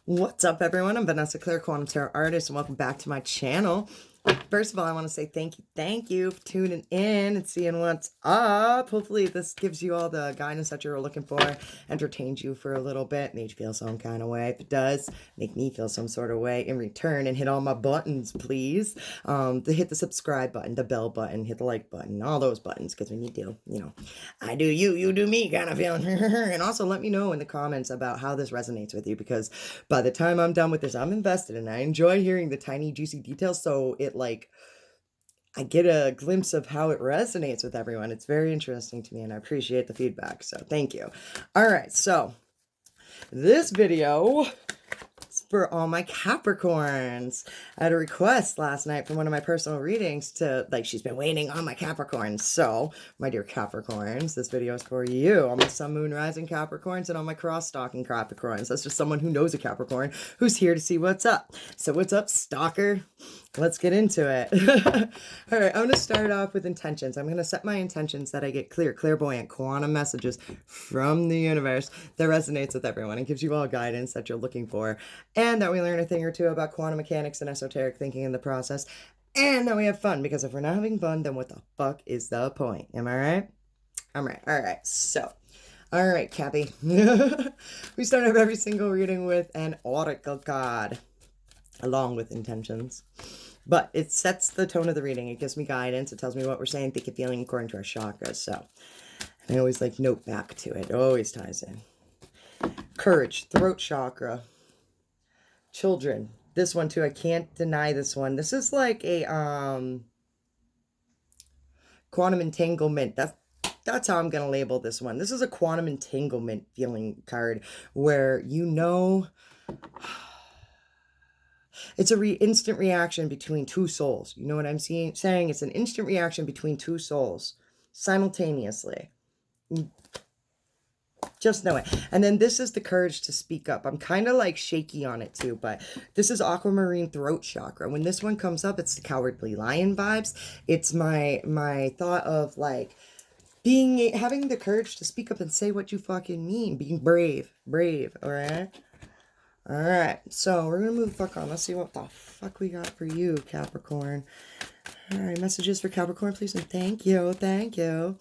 What's up, everyone? I'm Vanessa Claire, Quantum Tarot Artist, and welcome back to my channel. First of all, I want to say thank you for tuning in and seeing what's up. Hopefully this gives you all the guidance that you're looking for, entertains you for a little bit, made you feel some kind of way. If it does, make me feel some sort of way in return, and hit all my buttons, please. Hit the subscribe button, the bell button, hit the like button, all those buttons, because when you do, I do you, you do me kind of feeling. And also let me know in the comments about how this resonates with you, because by the time I'm done with this, I'm invested and I enjoy hearing the tiny juicy details, so I get a glimpse of how it resonates with everyone. It's very interesting to me and I appreciate the feedback, so thank you. All right, so this video is for all my Capricorns. I had a request last night from one of my personal readings to, she's been waiting on my Capricorns. So, my dear Capricorns, this video is for you. All my Sun, Moon, Rising Capricorns and all my cross-stalking Capricorns. That's just someone who knows a Capricorn who's here to see what's up. So what's up, stalker? Let's get into it. All right, I'm going to start off with intentions. I'm going to set my intentions that I get clear, clairvoyant, quantum messages from the universe that resonates with everyone and gives you all guidance that you're looking for, and that we learn a thing or two about quantum mechanics and esoteric thinking in the process, and that we have fun, because if we're not having fun, then what the fuck is the point? Am I right? I'm right. All right, so... all right, Cappy. We start off every single reading with an oracle card, along with intentions. But it sets the tone of the reading. It gives me guidance. It tells me what we're saying, thinking, feeling according to our chakras. So I always note back to it. It always ties in. Courage, throat chakra. Children. This one too. I can't deny this one. This is like a quantum entanglement. That's how I'm going to label this one. This is a quantum entanglement feeling card where it's a instant reaction between two souls. You know what I'm saying? It's an instant reaction between two souls simultaneously. Just know it. And then this is the courage to speak up. I'm kind of shaky on it too, but this is aquamarine throat chakra. When this one comes up, it's the cowardly lion vibes. It's my thought of having the courage to speak up and say what you fucking mean. Being brave, all right? All right, so we're going to move the fuck on. Let's see what the fuck we got for you, Capricorn. All right, messages for Capricorn, please, and thank you. Thank you.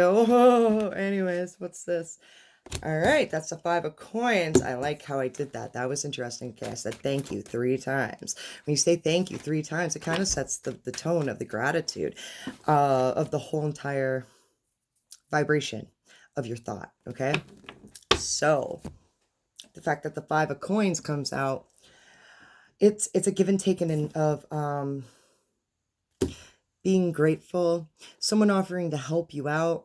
Oh, anyways, what's this? All right, that's the 5 of coins. I like how I did that. That was interesting. Okay, I said thank you 3 times. When you say thank you 3 times, it kind of sets the tone of the gratitude of the whole entire vibration of your thought, okay? So... the fact that the 5 of coins comes out, it's a give and take of being grateful, someone offering to help you out,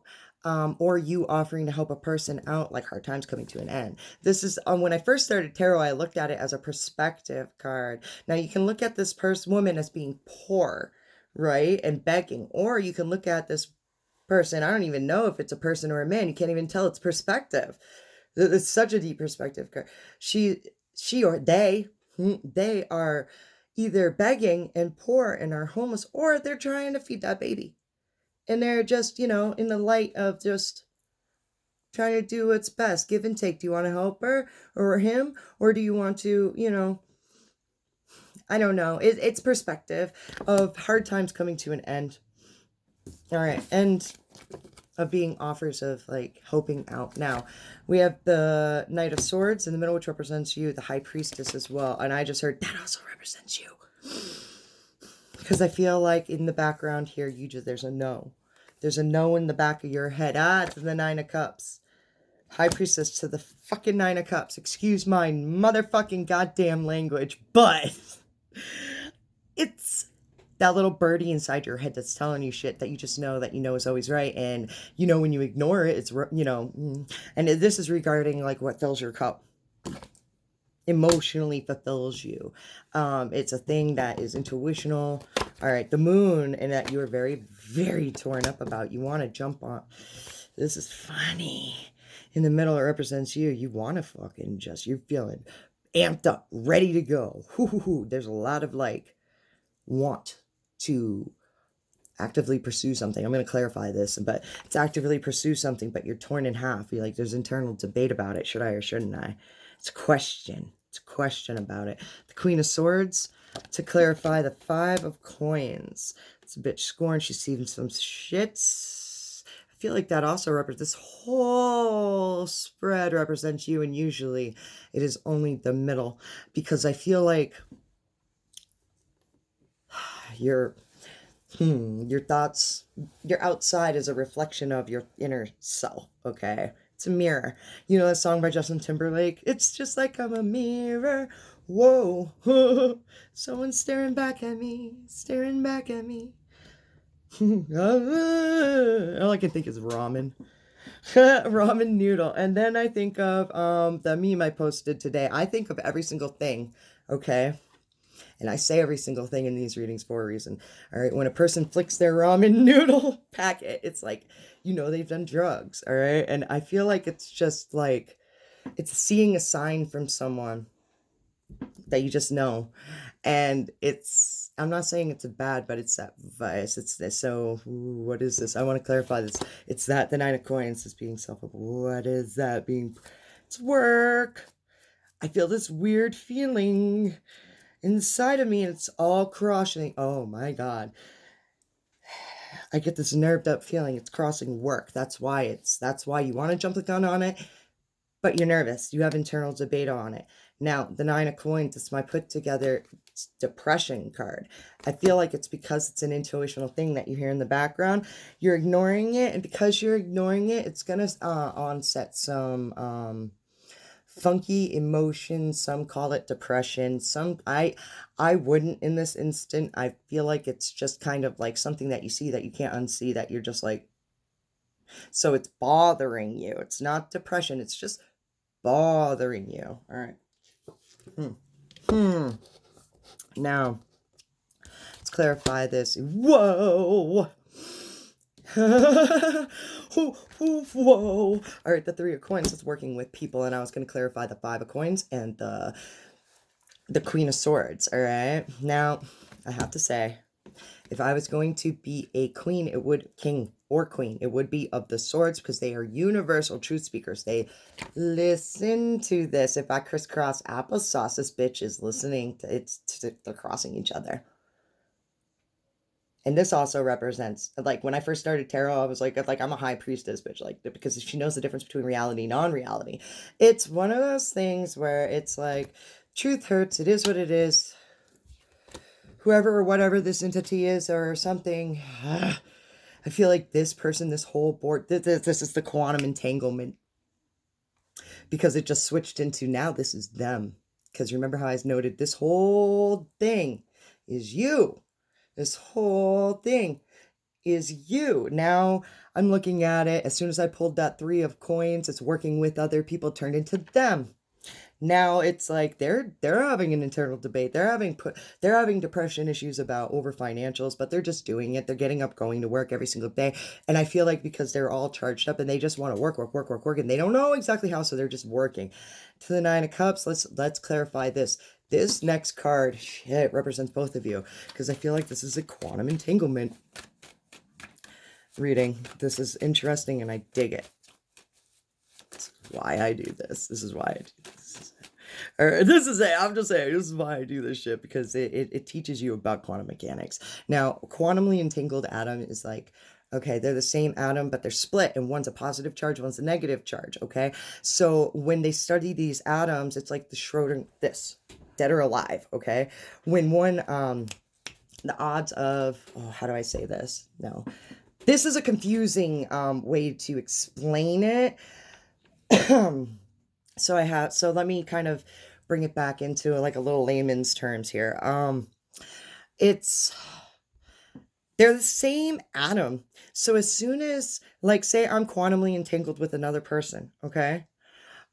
or you offering to help a person out, like hard times coming to an end. This is when I first started tarot, I looked at it as a perspective card. Now you can look at this woman as being poor, right, and begging, or you can look at this person, I don't even know if it's a person or a man, you can't even tell, it's perspective. It's such a deep perspective card. She or they are either begging and poor and are homeless, or they're trying to feed that baby. And they're just, in the light of just trying to do what's best. Give and take. Do you want to help her or him? Or do you want to, I don't know. It's perspective of hard times coming to an end. All right. And of being offers of helping out. Now we have the Knight of Swords in the middle, which represents you, the High Priestess as well. And I just heard that also represents you, because I feel like in the background here, there's a no in the back of your head. It's the 9 of Cups. High Priestess to the fucking 9 of Cups. Excuse my motherfucking goddamn language, but it's that little birdie inside your head that's telling you shit that you just know is always right. And, when you ignore it, it's, and this is regarding what fills your cup, emotionally fulfills you. It's a thing that is intuitional. All right, the moon, and that you are very, very torn up about. You want to jump on. This is funny. In the middle, it represents you. You want to fucking you're feeling amped up, ready to go. There's a lot of want to actively pursue something. I'm going to clarify this, but it's actively pursue something, but you're torn in half. You're there's internal debate about it. Should I or shouldn't I? It's a question. It's a question about it. The Queen of Swords, to clarify the Five of Coins. It's a bitch scorned. She's receiving some shits. I feel like that also represents, this whole spread represents you, and usually it is only the middle, because I feel like your thoughts, your outside is a reflection of your inner self, okay? It's a mirror. You know that song by Justin Timberlake? It's just like I'm a mirror. Whoa. Someone's staring back at me, staring back at me. All I can think is ramen. Ramen noodle. And then I think of the meme I posted today. I think of every single thing, okay? And I say every single thing in these readings for a reason. All right. When a person flicks their ramen noodle packet, it's like, you know, they've done drugs. All right. And I feel like it's just like, it's seeing a sign from someone that you just know. And it's, I'm not saying it's a bad, but it's that vice. It's this. So what is this? I want to clarify this. It's that the Nine of Coins is being what is that being? It's work. I feel this weird feeling inside of me, and it's all crossing. Oh my God. I get this nerved up feeling. It's crossing work. That's why you want to jump the gun on it, but you're nervous. You have internal debate on it. Now, the Nine of Coins is my put together depression card. I feel like it's because it's an intuitional thing that you hear in the background. You're ignoring it, and because you're ignoring it, it's going to onset some funky emotions. Some call it depression. Some I wouldn't in this instant. I feel like it's just kind of like something that you see that you can't unsee, that you're just like, so it's bothering you. It's not depression, it's just bothering you. All right. Now let's clarify this. Whoa. Whoa. All right, the Three of Coins is working with people, and I was going to clarify the Five of Coins and the Queen of Swords. All right, now I have to say, if I was going to be a queen, it would, king or queen, it would be of the swords, because they are universal truth speakers. They listen to this. If I crisscross applesauce, this bitch is listening to they're crossing each other. And this also represents, like, when I first started tarot, I was like I'm a high priestess, bitch, like, because she knows the difference between reality and non-reality. It's one of those things where it's like, truth hurts. It is what it is. Whoever or whatever this entity is or something, I feel like this person, this whole board, this is the quantum entanglement, because it just switched into, now this is them. Because remember how I noted, this whole thing is you. This whole thing is you. Now I'm looking at it, as soon as I pulled that Three of Coins, it's working with other people, turned into them. Now it's like they're having an internal debate. They're having depression issues about over financials, but they're just doing it. They're getting up, going to work every single day. And I feel like because they're all charged up and they just want to work, and they don't know exactly how, so they're just working. To the Nine of Cups, let's clarify this. This next card, shit, represents both of you, because I feel like this is a quantum entanglement reading. This is interesting and I dig it. That's why I do this. This is why I do this. Or this is it. I'm just saying, this is why I do this shit, because it teaches you about quantum mechanics. Now, quantumly entangled atom is like, okay, they're the same atom, but they're split, and one's a positive charge, one's a negative charge, okay? So when they study these atoms, it's like the Schrodinger, this, dead or alive, okay? When one, the odds of, oh, how do I say this? No. This is a confusing way to explain it. So let me kind of bring it back into like a little layman's terms here. They're the same atom. So as soon as, like, say I'm quantumly entangled with another person, okay?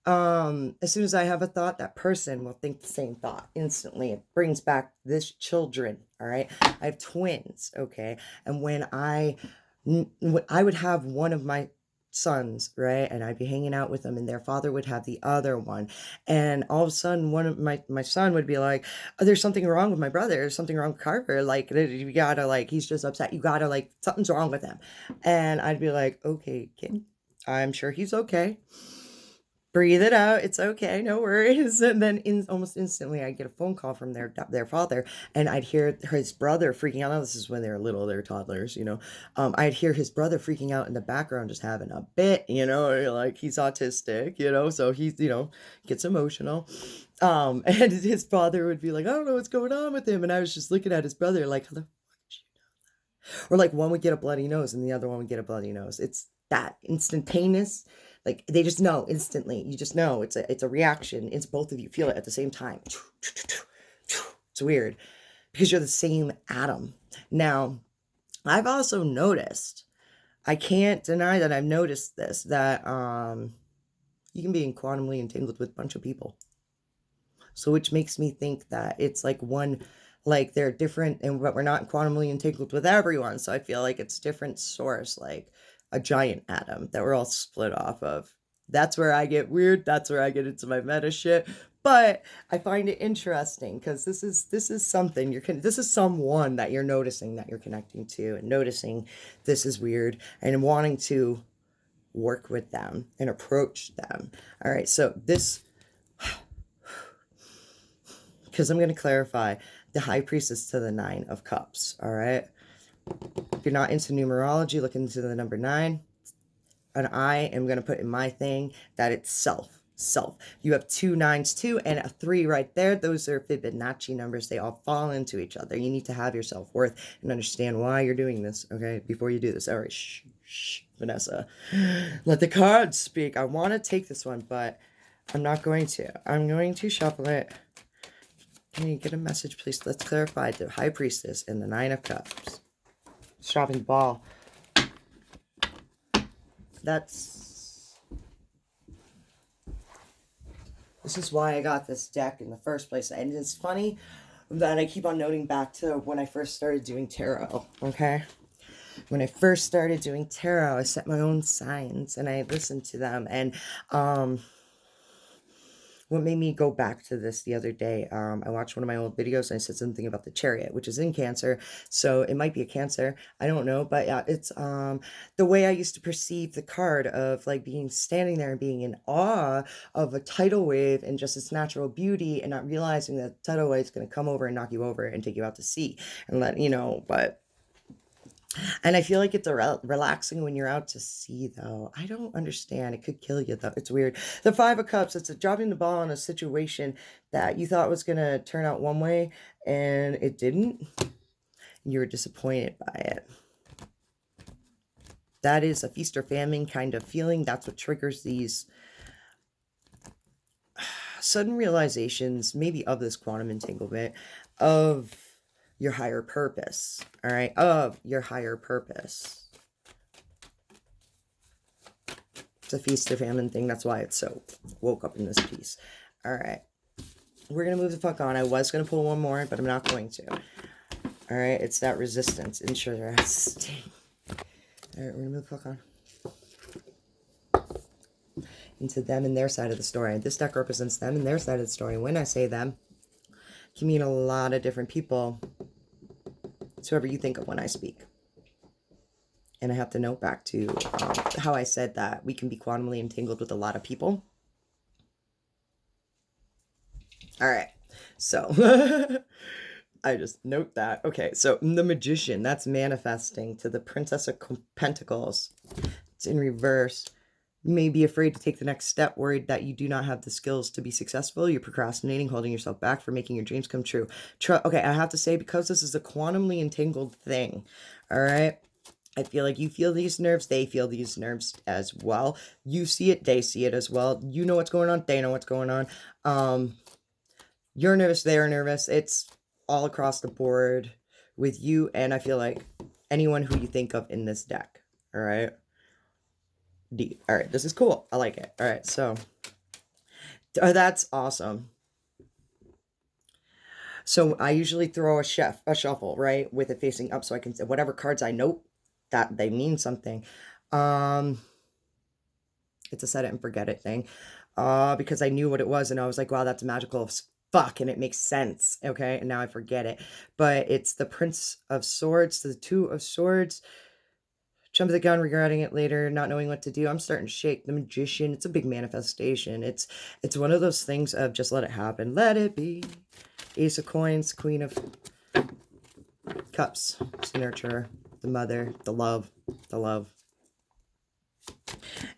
As soon as I have a thought, that person will think the same thought instantly. It brings back this children, all right? I have twins, okay? And when I would have one of my sons, right? And I'd be hanging out with them, and their father would have the other one. And all of a sudden, one of my son would be like, oh, there's something wrong with my brother. There's something wrong with Carver. Like, you gotta, like, he's just upset. You gotta, like, something's wrong with him. And I'd be like, okay, kid, I'm sure he's okay. Breathe it out. It's okay. No worries. And then almost instantly, I'd get a phone call from their father, and I'd hear his brother freaking out. Now, this is when they're little, they're toddlers, you know. I'd hear his brother freaking out in the background, just having a bit, you know, like he's autistic, you know, so he's, you know, gets emotional. And his father would be like, I don't know what's going on with him. And I was just looking at his brother like, how the fuck did you know? Or like one would get a bloody nose and the other one would get a bloody nose. It's that instantaneous. Like they just know instantly. You just know it's a reaction. It's both of you feel it at the same time. It's weird because you're the same atom. Now, I've also noticed, I can't deny that I've noticed this, that you can be quantumly entangled with a bunch of people. So which makes me think that it's like one, like they're different, but we're not quantumly entangled with everyone. So I feel like it's different source, like a giant atom that we're all split off of. That's where I get weird. That's where I get into my meta shit. But I find it interesting because this is something this is someone that you're noticing, that you're connecting to, and noticing this is weird and wanting to work with them and approach them. All right, so this, because I'm going to clarify, the High Priestess to the Nine of Cups, all right? If you're not into numerology, look into the number 9. And I am going to put in my thing that it's self. You have 2 9s too, and a 3 right there. Those are Fibonacci numbers. They all fall into each other. You need to have your self-worth and understand why you're doing this, okay, before you do this. All right, shh, Vanessa. Let the cards speak. I want to take this one, but I'm not going to. I'm going to shuffle it. Can you get a message, please? Let's clarify the High Priestess and the 9 of Cups. Dropping the ball. This is why I got this deck in the first place. And it's funny that I keep on noting back to when I first started doing tarot, okay? When I first started doing tarot, I set my own signs and I listened to them. And what made me go back to this the other day, I watched one of my old videos and I said something about the Chariot, which is in Cancer. So it might be a Cancer. I don't know. But yeah, it's the way I used to perceive the card of like being standing there and being in awe of a tidal wave and just its natural beauty, and not realizing that the tidal wave is going to come over and knock you over and take you out to sea and let you know. But and I feel like it's relaxing when you're out to sea, though. I don't understand. It could kill you, though. It's weird. The 5 of Cups, it's a dropping the ball in a situation that you thought was going to turn out one way, and it didn't. You were disappointed by it. That is a feast or famine kind of feeling. That's what triggers these sudden realizations, maybe of this quantum entanglement, of your higher purpose, all right, of your higher purpose. It's a feast or famine thing. That's why it's so woke up in this piece. All right, we're gonna move the fuck on. I was gonna pull one more, but I'm not going to. All right, it's that resistance, interesting. All right, we're gonna move the fuck on into them and their side of the story. This deck represents them and their side of the story. When I say them, it can mean a lot of different people. It's whoever you think of when I speak. And I have to note back to how I said that we can be quantumly entangled with a lot of people. All right. So I just note that. Okay. So the Magician, that's manifesting to the Princess of Pentacles. It's in reverse. You may be afraid to take the next step, worried that you do not have the skills to be successful. You're procrastinating, holding yourself back for making your dreams come true. Okay, I have to say, because this is a quantumly entangled thing, all right? I feel like you feel these nerves, they feel these nerves as well. You see it, they see it as well. You know what's going on, they know what's going on. You're nervous, they're nervous. It's all across the board with you, and I feel like anyone who you think of in this deck, all right? Deep. All right, this is cool. I like it. All right, so that's awesome. So I usually throw a shuffle, right, with it facing up, so I can, whatever cards I note, that they mean something. It's a set it and forget it thing, because I knew what it was, and I was like, wow, that's magical as fuck, and it makes sense. Okay, and now I forget it, but it's the Prince of Swords, the 2 of Swords, Jump the gun, regretting it later, not knowing what to do. I'm starting to shake. The Magician, it's a big manifestation. It's one of those things of just let it happen. Let it be. Ace of Coins, Queen of Cups. It's the nurturer, the mother, the love, the love.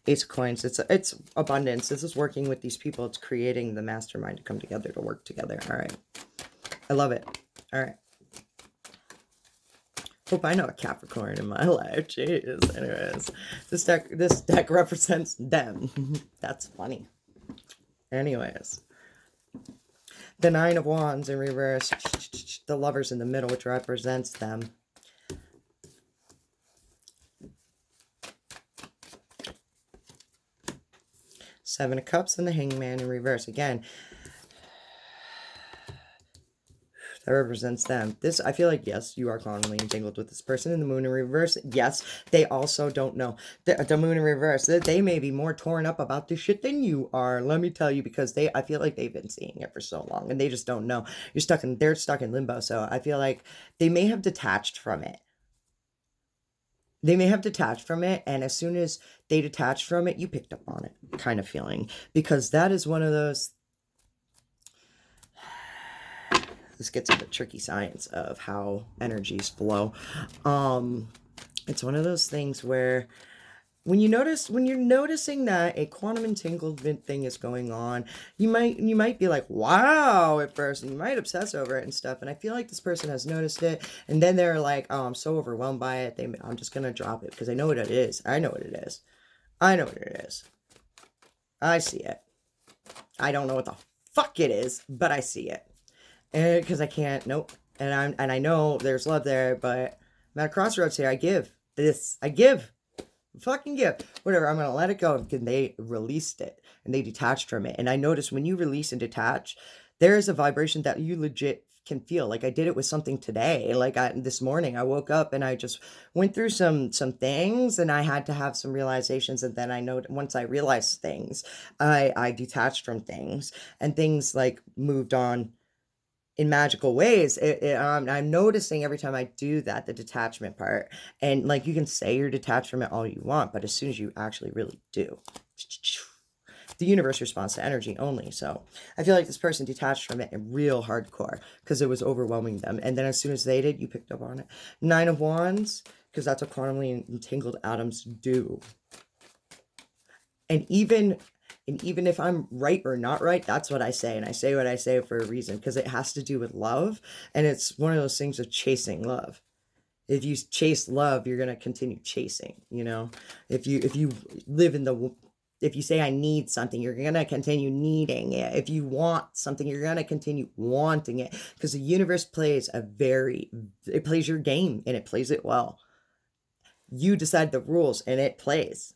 Ace of Coins, it's abundance. This is working with these people. It's creating the mastermind to come together, to work together. All right. I love it. All right. Hope I know a Capricorn in my life. Jeez. Anyways, this deck represents them. That's funny. Anyways, the Nine of Wands in reverse. The Lovers in the middle, which represents them. Seven of Cups and the Hangman in reverse. Again, that represents them. This, I feel like, yes, you are chronically entangled with this person. In the Moon in reverse, yes, they also don't know. The Moon in reverse, they may be more torn up about this shit than you are. Let me tell you, because I feel like they've been seeing it for so long, and they just don't know. They're stuck in limbo, so I feel like they may have detached from it. They may have detached from it, and as soon as they detached from it, you picked up on it, kind of feeling. Because that is one of those... This gets into tricky science of how energies flow. It's one of those things where when you're noticing that a quantum entanglement thing is going on, you might be like, wow, at first, and you might obsess over it and stuff. And I feel like this person has noticed it, and then they're like, oh, I'm so overwhelmed by it. I'm just gonna drop it because I know what it is. I know what it is. I know what it is. I see it. I don't know what the fuck it is, but I see it. And because I can't, nope. And I know there's love there, but I'm at a crossroads here. I give. Fucking give. Whatever, I'm going to let it go. Because they released it. And they detached from it. And I noticed when you release and detach, there is a vibration that you legit can feel. Like I did it with something today. Like this morning, I woke up and I just went through some things. And I had to have some realizations. And then I know once I realized things, I detached from things. And things like moved on in magical ways. I'm noticing every time I do that, the detachment part. And like, you can say you're detached from it all you want, but as soon as you actually really do, the universe responds to energy only. So I feel like this person detached from it in real hardcore because it was overwhelming them. And then as soon as they did, you picked up on it. Nine of Wands, because that's what quantumly entangled atoms do. And even if I'm right or not right, that's what I say. And I say what I say for a reason, because it has to do with love. And it's one of those things of chasing love. If you chase love, you're going to continue chasing, you know. If you live in if you say I need something, you're going to continue needing it. If you want something, you're going to continue wanting it, because the universe plays it plays your game, and it plays it well. You decide the rules and it plays.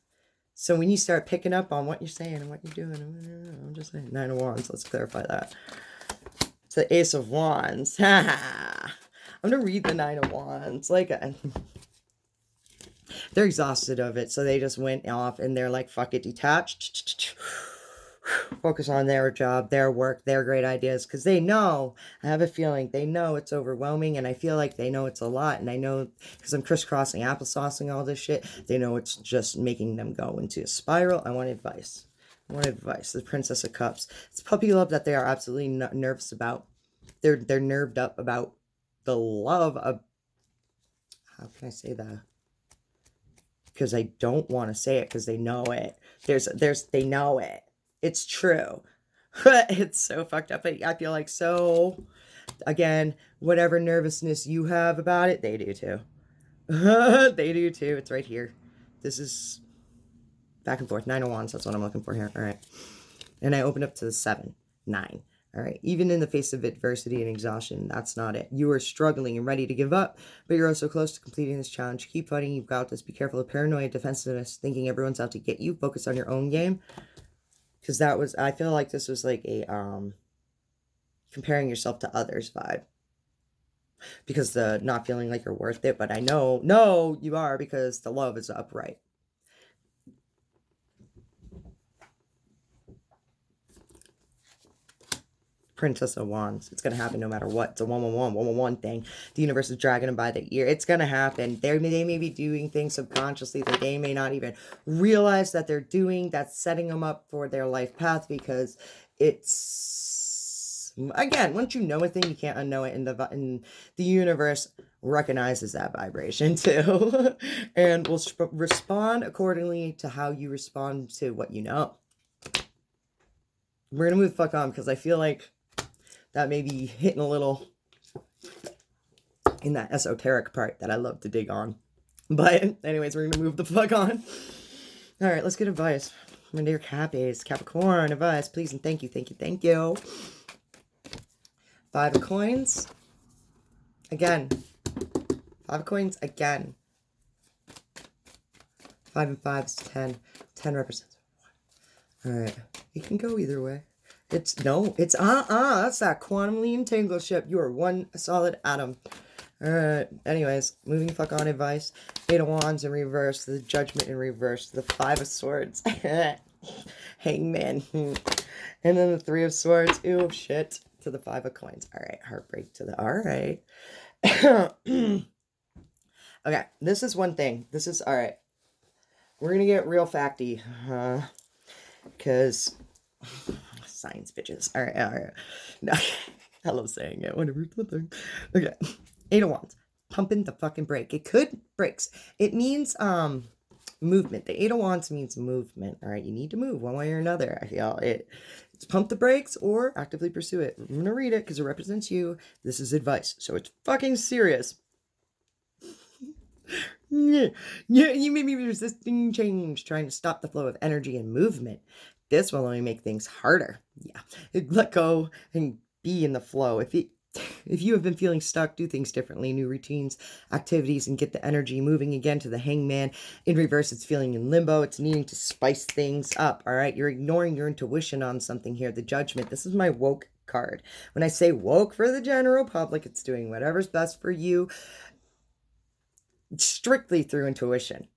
So when you start picking up on what you're saying and what you're doing, I'm just saying, Nine of Wands, let's clarify that. It's the Ace of Wands. I'm going to read the Nine of Wands. Like, they're exhausted of it, so they just went off and they're like, fuck it, detached. Focus on their job, their work, their great ideas, because they know, I have a feeling, they know it's overwhelming, and I feel like they know it's a lot, and I know, because I'm crisscrossing, applesaucing all this shit, they know it's just making them go into a spiral. I want advice. The Princess of Cups. It's puppy love that they are absolutely nervous about. They're nerved up about the love of, how can I say that? Because I don't want to say it, because they know it. They know it. It's true. It's so fucked up. I feel like, so, again, whatever nervousness you have about it, they do too. They do too. It's right here. This is back and forth. Nine of Wands. That's what I'm looking for here. All right. And I open up to the 7, 9. All right. Even in the face of adversity and exhaustion, that's not it. You are struggling and ready to give up, but you're also close to completing this challenge. Keep fighting. You've got this. Be careful of paranoia, defensiveness, thinking everyone's out to get you. Focus on your own game. Because I feel like this was like a, comparing yourself to others vibe. Because the not feeling like you're worth it, but I know, no, you are, because the love is upright. Princess of Wands. It's going to happen no matter what. It's a 111 thing. The universe is dragging them by the ear. It's going to happen. They may be doing things subconsciously that they may not even realize that they're doing. That's setting them up for their life path, because it's, again, once you know a thing, you can't unknow it. And the universe recognizes that vibration too. And will respond accordingly to how you respond to what you know. We're going to move the fuck on, because I feel like that may be hitting a little in that esoteric part that I love to dig on. But anyways, we're going to move the fuck on. All right, let's get advice. My dear Cappies, Capricorn, advice, please and thank you, thank you, thank you. 5 of coins. Again. 5 of coins, again. 5 and 5 is 10. 10 represents 1. All right. You can go either way. It's that's that quantumly entangled ship. You are one solid atom. All right. Anyways, moving the fuck on advice. 8 of Wands in reverse. The Judgment in reverse. The 5 of Swords. Hangman. And then the 3 of Swords. Ew, shit. To the 5 of Coins. All right. Heartbreak to the... All right. Okay. This is one thing. This is... All right. We're going to get real facty. Because... Science, bitches. All right, all right. No, I love saying it. Whatever. Okay. 8 of Wands. Pumping the fucking brake. It could breaks. It means movement. The 8 of Wands means movement. All right. You need to move one way or another. I feel it. It's pump the brakes or actively pursue it. I'm gonna read it because it represents you. This is advice, so it's fucking serious. Yeah, you may be resisting change, trying to stop the flow of energy and movement. This will only make things harder. Yeah. Let go and be in the flow. If you have been feeling stuck, do things differently. New routines, activities, and get the energy moving again. To the Hangman. In reverse, it's feeling in limbo. It's needing to spice things up. All right. You're ignoring your intuition on something here. The Judgment. This is my woke card. When I say woke for the general public, it's doing whatever's best for you. Strictly through intuition.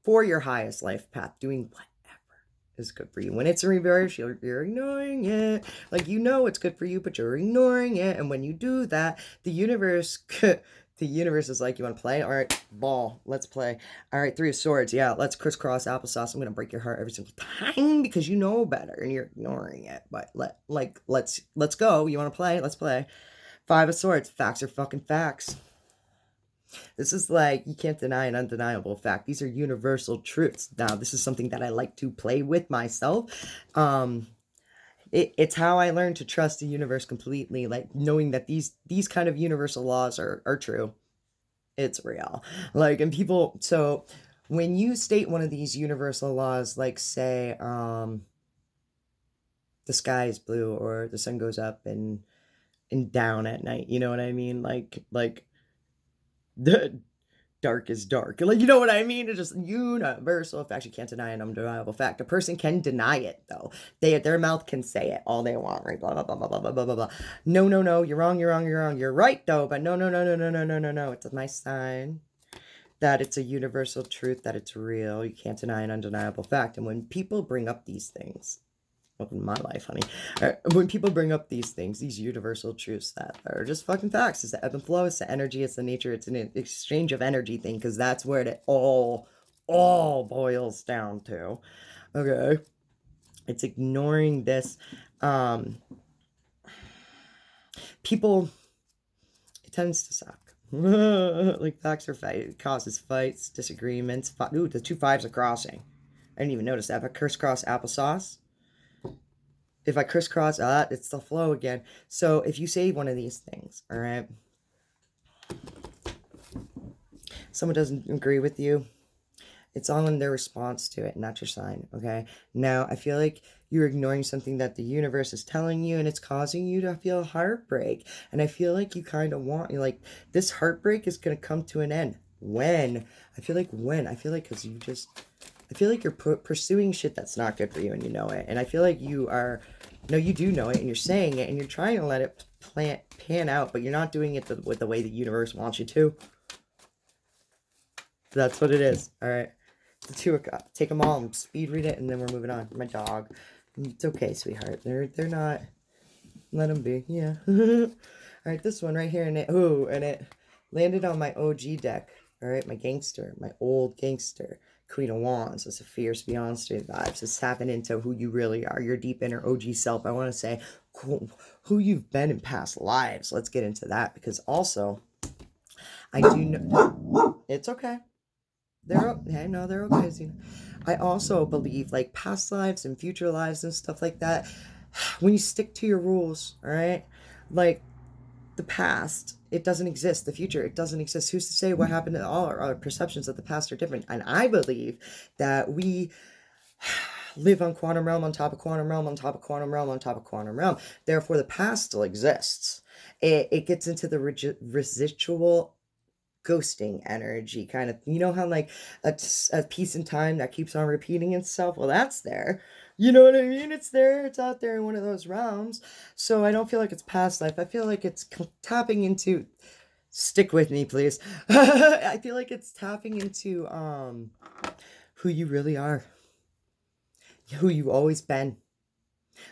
For your highest life path. Doing what is good for you. When it's in reverse, you're ignoring it. Like, you know it's good for you, but you're ignoring it. And when you do that, the universe is like, you want to play? All right, ball, let's play. All right, 3 of Swords. Yeah, let's crisscross applesauce. I'm gonna break your heart every single time because you know better and you're ignoring it. But let's go. You want to play? Let's play. 5 of Swords. Facts are fucking facts. This is like, you can't deny an undeniable fact. These are universal truths. Now, this is something that I like to play with myself. It's how I learned to trust the universe completely, like knowing that these kind of universal laws are true. It's real. Like, and people, so when you state one of these universal laws, like say, the sky is blue or the sun goes up and down at night, you know what I mean? Like the dark is dark. Like, you know what I mean? It's just universal fact. You can't deny an undeniable fact. A person can deny it, though. Their mouth can say it all they want, right? Blah, blah, blah, blah, blah, blah, blah, blah. No. You're wrong. You're right, though. But no. It's a nice sign that it's a universal truth, that it's real. You can't deny an undeniable fact. And when people bring up these things, welcome to my life, honey. When people bring up these things, these universal truths that are just fucking facts, it's the ebb and flow, it's the energy, it's the nature, it's an exchange of energy thing, because that's where it all boils down to. Okay? It's ignoring this. People, it tends to suck. Like, facts are fight. It causes fights, disagreements. Ooh, the 2 5s are crossing. I didn't even notice that, but crisscross applesauce. If I crisscross, it's the flow again. So if you say one of these things, all right, someone doesn't agree with you, it's all in their response to it, not your sign, okay? Now, I feel like you're ignoring something that the universe is telling you, and it's causing you to feel heartbreak. And I feel like you kind of want, like, this heartbreak is going to come to an end. When? I feel like because I feel like you're pursuing shit that's not good for you, and you know it. And I feel like you do know it, and you're saying it, and you're trying to let it pan out, but you're not doing it with the way the universe wants you to. That's what it is. All right. The 2 of Cups. Take them all and speed read it, and then we're moving on. My dog. It's okay, sweetheart. They're not. Let them be. Yeah. All right, this one right here, and it landed on my OG deck. All right, my gangster, my old gangster. Queen of Wands. It's a fierce Beyonce vibes. It's tapping into who you really are, your deep inner OG self. I want to say who you've been in past lives. Let's get into that, because also I do know it's okay. They're okay. Zena. I also believe like past lives and future lives and stuff like that. When you stick to your rules, all right, like the past, it doesn't exist. The future, it doesn't exist. Who's to say what happened to all our perceptions of the past are different? And I believe that we live on quantum realm on top of quantum realm on top of quantum realm on top of quantum realm. Therefore, the past still exists. It gets into the residual ghosting energy kind of, you know how like a piece in time that keeps on repeating itself. Well, that's there, you know what I mean? It's there, it's out there in one of those realms. So I don't feel like it's past life. I feel like it's tapping into, stick with me please. I feel like it's tapping into who you really are, who you've always been.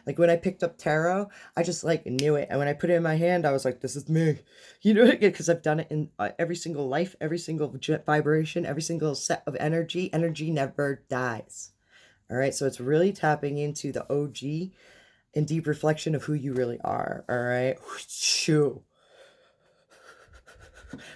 Like when I picked up tarot, I just like knew it. And when I put it in my hand, I was like, this is me. You know, because I've done it in every single life, every single vibration, every single set of energy. Energy never dies. All right. So it's really tapping into the OG and deep reflection of who you really are. All right. Shoo.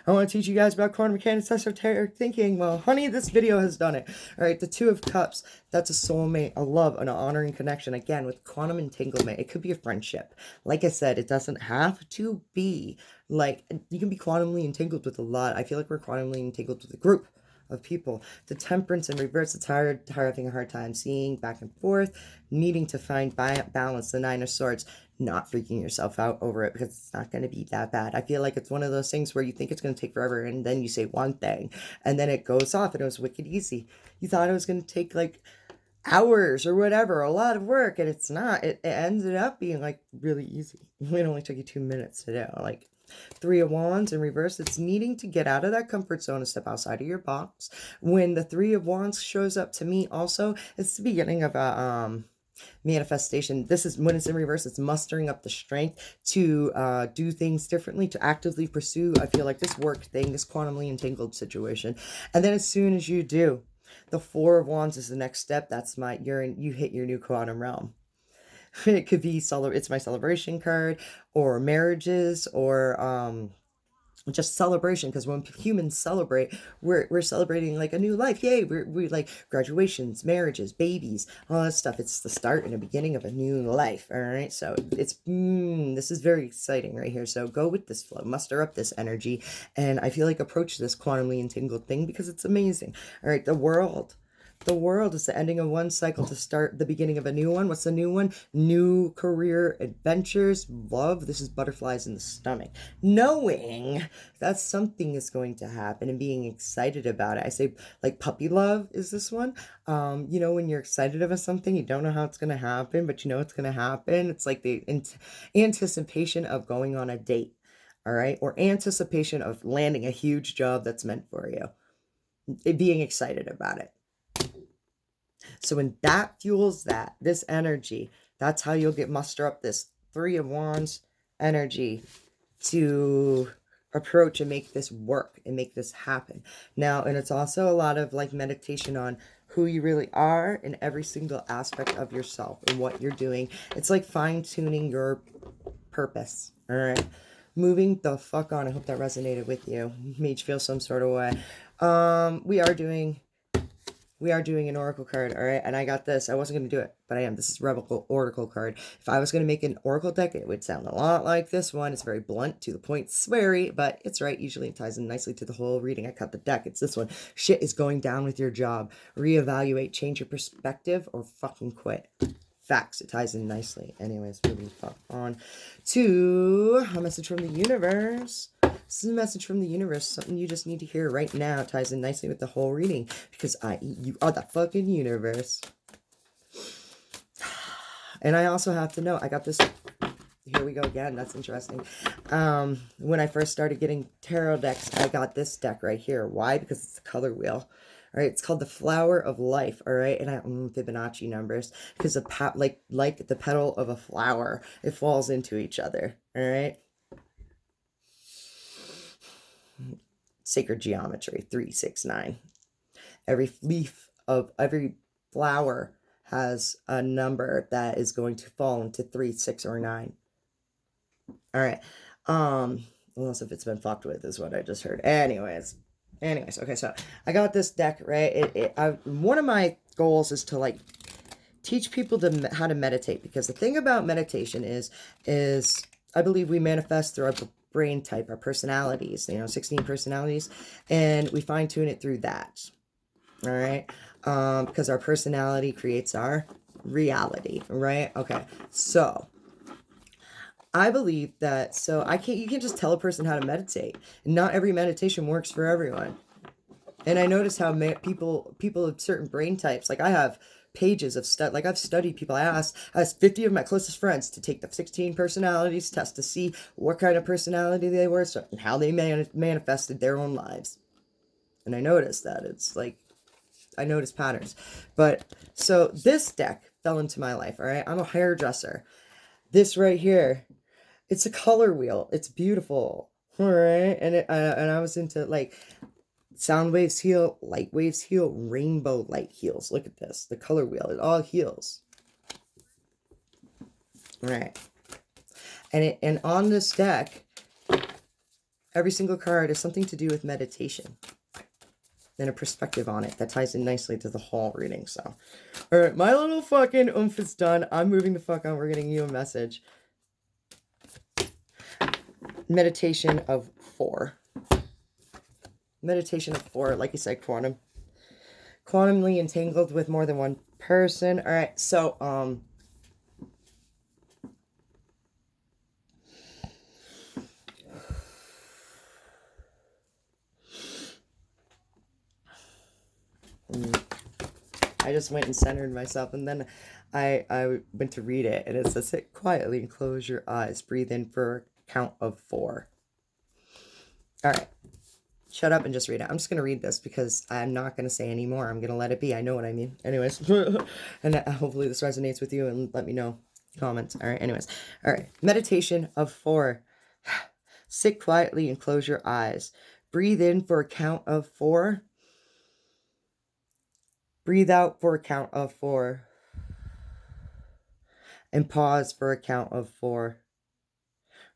I want to teach you guys about quantum mechanics, esoteric thinking. Well, honey, this video has done it. All right, the Two of Cups, that's a soulmate, a love, and an honoring connection. Again, with quantum entanglement, it could be a friendship. Like I said, it doesn't have to be like, you can be quantumly entangled with a lot. I feel like we're quantumly entangled with a group of people. The Temperance in reverse, it's hard, having a hard time seeing back and forth, needing to find balance. The Nine of Swords, not freaking yourself out over it, because it's not going to be that bad. I feel like it's one of those things where you think it's going to take forever, and then you say one thing and then it goes off, and it was wicked easy. You thought it was going to take like hours or whatever, a lot of work, and it's not. It ended up being like really easy. It only took you 2 minutes to do. Like Three of Wands in reverse, it's needing to get out of that comfort zone and step outside of your box. When the Three of Wands shows up to me also, it's the beginning of a manifestation. This is when it's in reverse, it's mustering up the strength to do things differently, to actively pursue, I feel like, this work thing, this quantumly entangled situation. And then as soon as you do, the Four of Wands is the next step. That's you hit your new quantum realm. It could be it's my celebration card, or marriages, or just celebration, because when humans celebrate, we're celebrating like a new life. Yay, we like graduations, marriages, babies, all that stuff. It's the start and the beginning of a new life. All right, so it's this is very exciting right here. So go with this flow, muster up this energy, and I feel like approach this quantumly entangled thing because it's amazing. All right, the world is the ending of one cycle to start the beginning of a new one. What's the new one? New career, adventures, love. This is butterflies in the stomach. Knowing that something is going to happen and being excited about it. I say like puppy love is this one. You know, when you're excited about something, you don't know how it's going to happen, but you know it's going to happen. It's like the anticipation of going on a date. All right. Or anticipation of landing a huge job that's meant for you. Being excited about it. So when that fuels this energy, that's how you'll muster up this Three of Wands energy to approach and make this work and make this happen. Now, and it's also a lot of like meditation on who you really are in every single aspect of yourself and what you're doing. It's like fine-tuning your purpose. All right. Moving the fuck on. I hope that resonated with you. Made you feel some sort of way. We are doing an oracle card, all right? And I got this. I wasn't going to do it, but I am. This is Rebel Oracle card. If I was going to make an oracle deck, it would sound a lot like this one. It's very blunt, to the point, sweary, but it's right. Usually it ties in nicely to the whole reading. I cut the deck. It's this one. Shit is going down with your job. Reevaluate, change your perspective, or fucking quit. Facts. It ties in nicely. Anyways, moving on to a message from the universe. This is a message from the universe, something you just need to hear right now. It ties in nicely with the whole reading, because you are the fucking universe. And I also have to know, I got this, here we go again, that's interesting. When I first started getting tarot decks, I got this deck right here. Why? Because it's the color wheel. All right, it's called the flower of life. All right, and Fibonacci numbers, because like the petal of a flower, it falls into each other. All right. Sacred geometry 369. Every leaf of every flower has a number that is going to fall into 3, 6, or 9. All right. Unless if it's been fucked with is what I just heard. Anyways, okay, so I got this deck, right? One of my goals is to like teach people how to meditate, because the thing about meditation is I believe we manifest through our brain type, our personalities, 16 personalities, and we fine tune it through that. All right. Because our personality creates our reality, right? Okay. So I believe that, you can't just tell a person how to meditate. Not every meditation works for everyone. And I notice how people of certain brain types, like I have pages of like I've studied people. I asked 50 of my closest friends to take the 16 personalities test to see what kind of personality they were, and how they manifested their own lives. And I noticed that it's like, I noticed patterns. But so this deck fell into my life. All right. I'm a hairdresser. This right here, it's a color wheel. It's beautiful. All right. And I was into like sound waves heal, light waves heal, rainbow light heals. Look at this. The color wheel. It all heals. All right. And on this deck, every single card is something to do with meditation. And a perspective on it that ties in nicely to the whole reading. So, all right, my little fucking oomph is done. I'm moving the fuck on. We're getting you a message. Meditation of 4. Meditation of 4, like you said, quantumly entangled with more than one person. All right, so I just went and centered myself, and then I went to read it, and it says, sit quietly and close your eyes. Breathe in for a count of 4. All right. Shut up and just read it. I'm just going to read this because I'm not going to say any more. I'm going to let it be. I know what I mean. Anyways. And hopefully this resonates with you, and let me know comments. All right. Anyways. All right. Meditation of 4. Sit quietly and close your eyes. Breathe in for a count of 4. Breathe out for a count of 4. And pause for a count of 4.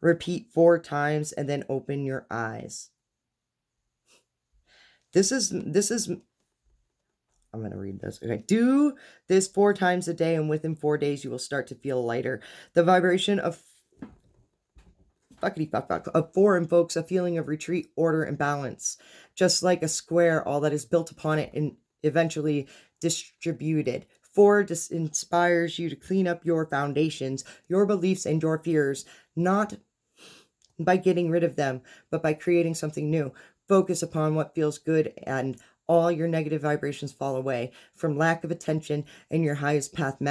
Repeat 4 times and then open your eyes. This is, I'm going to read this. Okay. Do this 4 times a day, and within 4 days, you will start to feel lighter. The vibration of 4 invokes a feeling of retreat, order, and balance. Just like a square, all that is built upon it and eventually distributed. 4 inspires you to clean up your foundations, your beliefs, and your fears, not by getting rid of them, but by creating something new. Focus upon what feels good, and all your negative vibrations fall away. From lack of attention and your highest path